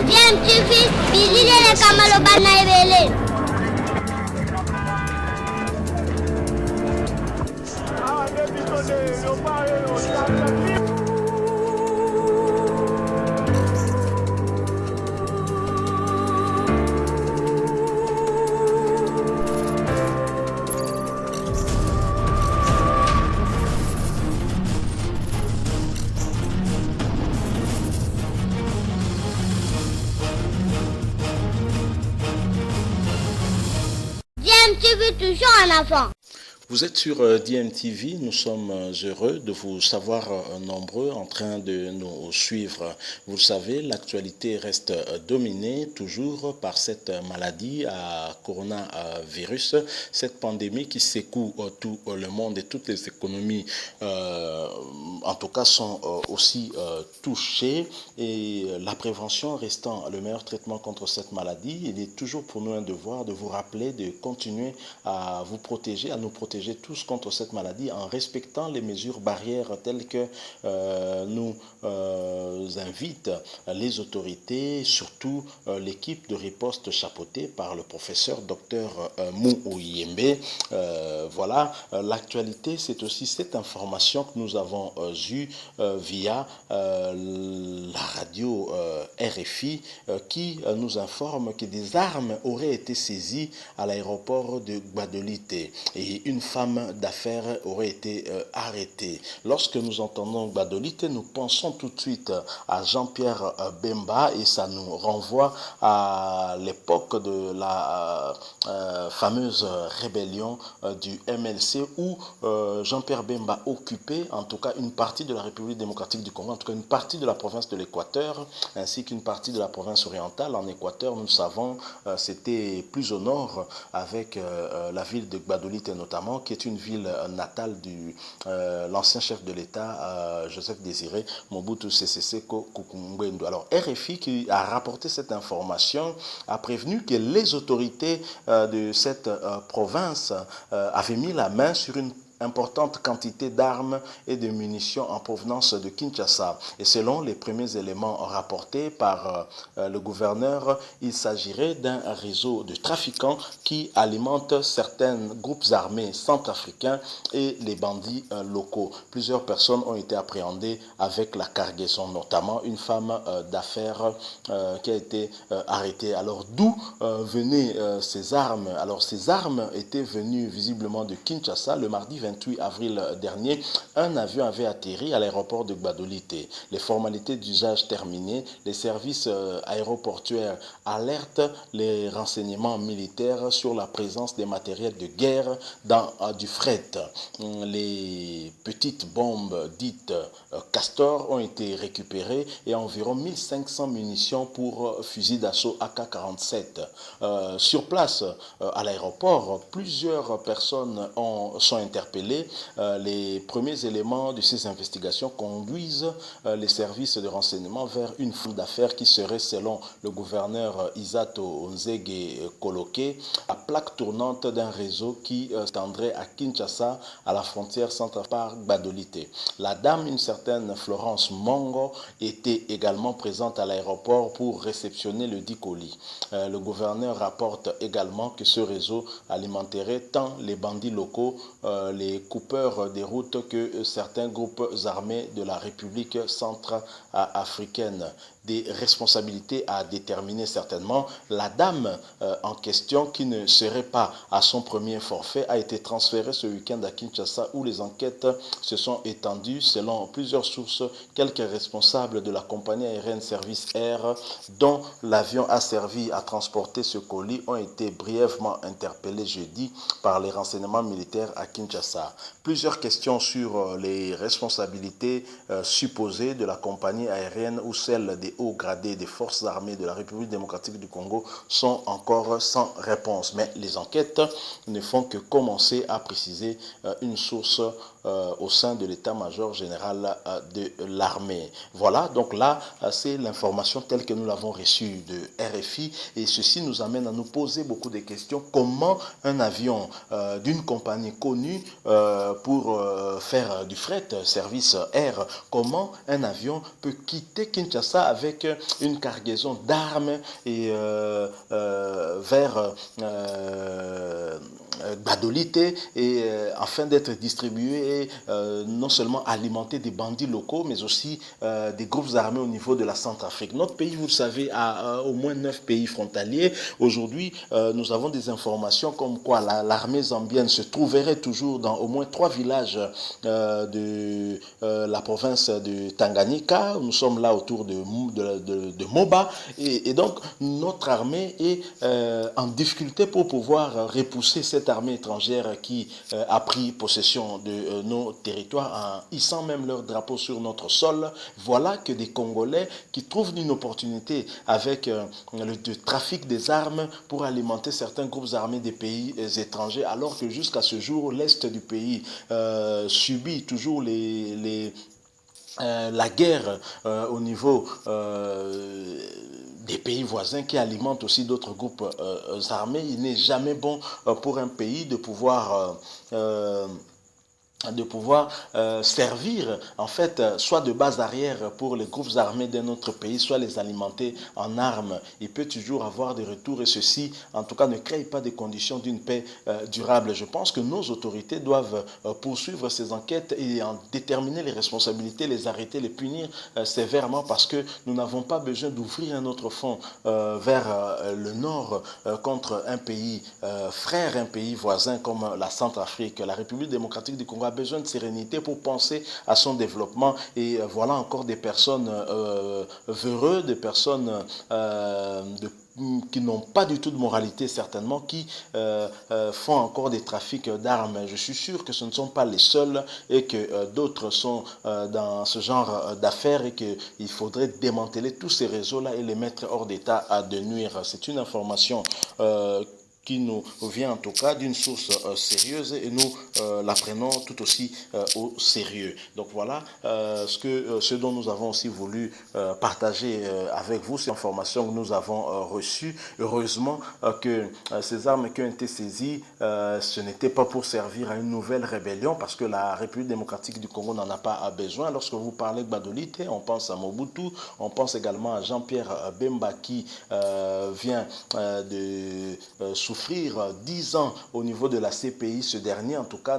DMTV, Bilile Kamalo Banaibele. DMTV toujours en avant. Vous êtes sur DMTV, nous sommes heureux de vous savoir nombreux en train de nous suivre. Vous le savez, l'actualité reste dominée toujours par cette maladie à coronavirus, cette pandémie qui secoue tout le monde et toutes les économies en tout cas sont aussi touchées, et la prévention restant le meilleur traitement contre cette maladie, il est toujours pour nous un devoir de vous rappeler de continuer à vous protéger, à nous protéger tous contre cette maladie en respectant les mesures barrières telles que nous invitent les autorités, surtout l'équipe de riposte chapeautée par le professeur Dr Mou Oyembe. Voilà, l'actualité, c'est aussi cette information que nous avons eue via la radio RFI qui nous informe que des armes auraient été saisies à l'aéroport de Gbadolite et une femme d'affaires aurait été arrêtée. Lorsque nous entendons Gbadolite, nous pensons tout de suite à Jean-Pierre Bemba et ça nous renvoie à l'époque de la fameuse rébellion du MLC où Jean-Pierre Bemba occupait en tout cas une partie de la République démocratique du Congo, en tout cas une partie de la province de l'Équateur ainsi qu'une partie de la province orientale. En Équateur, nous savons, c'était plus au nord avec la ville de Gbadolite notamment, qui est une ville natale de l'ancien chef de l'État, Joseph Désiré Mobutu Sese Seko Kukumbendo. Alors RFI, qui a rapporté cette information, a prévenu que les autorités de cette province avaient mis la main sur une importante quantité d'armes et de munitions en provenance de Kinshasa. Et selon les premiers éléments rapportés par le gouverneur, il s'agirait d'un réseau de trafiquants qui alimente certains groupes armés centrafricains et les bandits locaux. Plusieurs personnes ont été appréhendées avec la cargaison, notamment une femme d'affaires qui a été arrêtée. Alors d'où venaient ces armes? Alors ces armes étaient venues visiblement de Kinshasa. Le mardi 28 avril dernier, un avion avait atterri à l'aéroport de Gbadolite. Les formalités d'usage terminées, les services aéroportuaires alertent les renseignements militaires sur la présence des matériels de guerre dans du fret. Les petites bombes dites Castor ont été récupérées et environ 1500 munitions pour fusils d'assaut AK-47. Sur place, à l'aéroport, plusieurs personnes sont interpellées. Les premiers éléments de ces investigations conduisent les services de renseignement vers une femme d'affaires qui serait, selon le gouverneur Isato Onzege Koloke, la plaque tournante d'un réseau qui tendrait à Kinshasa, à la frontière centrale par Gbadolite. La dame, une certaine Florence Mongo, était également présente à l'aéroport pour réceptionner le dit colis. Le gouverneur rapporte également que ce réseau alimenterait tant les bandits locaux, les coupeurs des routes que certains groupes armés de la République centrafricaine. Des responsabilités à déterminer certainement. La dame en question, qui ne serait pas à son premier forfait, a été transférée ce week-end à Kinshasa où les enquêtes se sont étendues. Selon plusieurs sources, quelques responsables de la compagnie aérienne Service Air, dont l'avion a servi à transporter ce colis, ont été brièvement interpellés jeudi par les renseignements militaires à Kinshasa. Plusieurs questions sur les responsabilités supposées de la compagnie aérienne ou celles des hauts gradés des forces armées de la République démocratique du Congo sont encore sans réponse. Mais les enquêtes ne font que commencer, à préciser une source au sein de l'état-major général de l'armée. Voilà, donc là, c'est l'information telle que nous l'avons reçue de RFI et ceci nous amène à nous poser beaucoup de questions. Comment un avion d'une compagnie connue pour faire du fret, service air, comment un avion peut quitter Kinshasa avec une cargaison d'armes et vers Gbadolite et afin d'être distribué et non seulement alimenter des bandits locaux mais aussi des groupes armés au niveau de la Centrafrique. Notre pays, vous le savez, a au moins 9 pays frontaliers. Aujourd'hui, nous avons des informations comme quoi l'armée zambienne se trouverait toujours dans au moins 3 villages de la province de Tanganyika. Nous sommes là autour de Moba et donc notre armée est en difficulté pour pouvoir repousser cette armée étrangère qui a pris possession de nos territoires en hissant même leur drapeau sur notre sol. Voilà que des Congolais qui trouvent une opportunité avec le trafic des armes pour alimenter certains groupes armés des pays étrangers, alors que jusqu'à ce jour, l'Est du pays subit toujours la guerre au niveau des pays voisins qui alimentent aussi d'autres groupes armés. Il n'est jamais bon pour un pays de pouvoir servir en fait soit de base arrière pour les groupes armés d'un autre pays, soit les alimenter en armes. Il peut toujours avoir des retours et ceci en tout cas ne crée pas des conditions d'une paix durable. Je pense que nos autorités doivent poursuivre ces enquêtes et en déterminer les responsabilités, les arrêter, les punir sévèrement, parce que nous n'avons pas besoin d'ouvrir un autre front vers le nord contre un pays frère, un pays voisin comme la Centrafrique. La République démocratique du Congo a besoin de sérénité pour penser à son développement et voilà encore des personnes véreuses, des personnes qui n'ont pas du tout de moralité certainement, qui font encore des trafics d'armes. Je suis sûr que ce ne sont pas les seuls et que d'autres sont dans ce genre d'affaires et qu'il faudrait démanteler tous ces réseaux-là et les mettre hors d'état de nuire. C'est une information qui nous vient en tout cas d'une source sérieuse et nous la prenons tout aussi au sérieux. Donc voilà ce dont nous avons aussi voulu partager avec vous, ces informations que nous avons reçues. Heureusement que ces armes qui ont été saisies, ce n'était pas pour servir à une nouvelle rébellion, parce que la République démocratique du Congo n'en a pas besoin. Lorsque vous parlez de Gbadolite, on pense à Mobutu, on pense également à Jean-Pierre Bemba qui vient de souffrir 10 ans au niveau de la CPI. Ce dernier, en tout cas,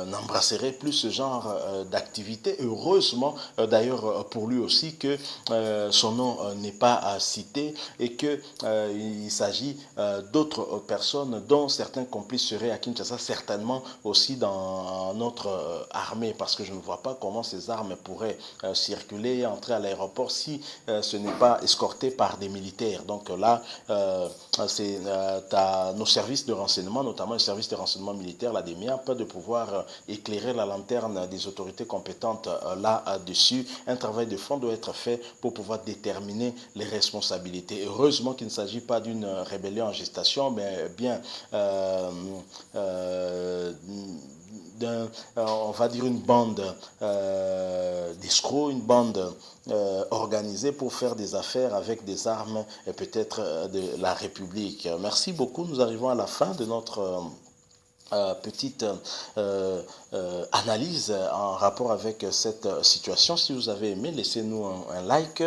n'embrasserait plus ce genre d'activité. Heureusement, d'ailleurs, pour lui aussi, que son nom n'est pas cité et qu'il s'agit d'autres personnes dont certains complices seraient à Kinshasa, certainement aussi dans notre armée, parce que je ne vois pas comment ces armes pourraient circuler et entrer à l'aéroport si ce n'est pas escorté par des militaires. Donc là, c'est à nos services de renseignement, notamment le service de renseignement militaire, la DEMIAP, de pouvoir éclairer la lanterne des autorités compétentes là-dessus. Un travail de fond doit être fait pour pouvoir déterminer les responsabilités. Heureusement qu'il ne s'agit pas d'une rébellion en gestation, mais bien on va dire une bande d'escrocs, une bande organisée pour faire des affaires avec des armes et peut-être de la République. Merci beaucoup. Nous arrivons à la fin de notre petite analyse en rapport avec cette situation. Si vous avez aimé, laissez-nous un like.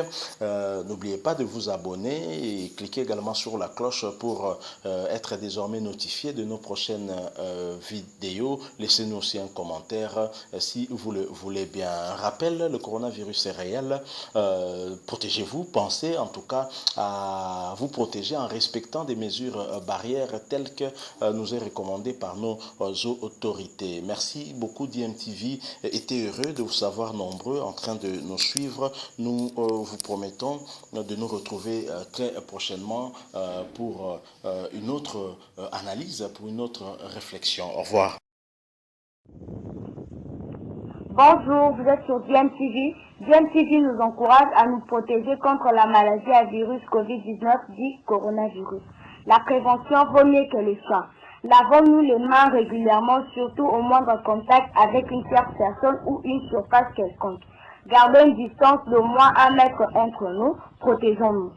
N'oubliez pas de vous abonner et cliquez également sur la cloche pour être désormais notifié de nos prochaines vidéos. Laissez-nous aussi un commentaire si vous le voulez bien. Un rappel, le coronavirus est réel. Protégez-vous. Pensez en tout cas à vous protéger en respectant des mesures barrières telles que nous est recommandé par nos autorités. Merci beaucoup DMTV. Était heureux de vous savoir nombreux en train de nous suivre. Nous vous promettons de nous retrouver très prochainement pour une autre analyse, pour une autre réflexion. Au revoir. Bonjour, vous êtes sur DMTV. DMTV nous encourage à nous protéger contre la maladie à virus Covid-19 dit coronavirus. La prévention vaut mieux que les soins. Lavons-nous les mains régulièrement, surtout au moindre contact avec une tierce personne ou une surface quelconque. Gardons une distance d'au moins 1 mètre entre nous. Protégeons-nous.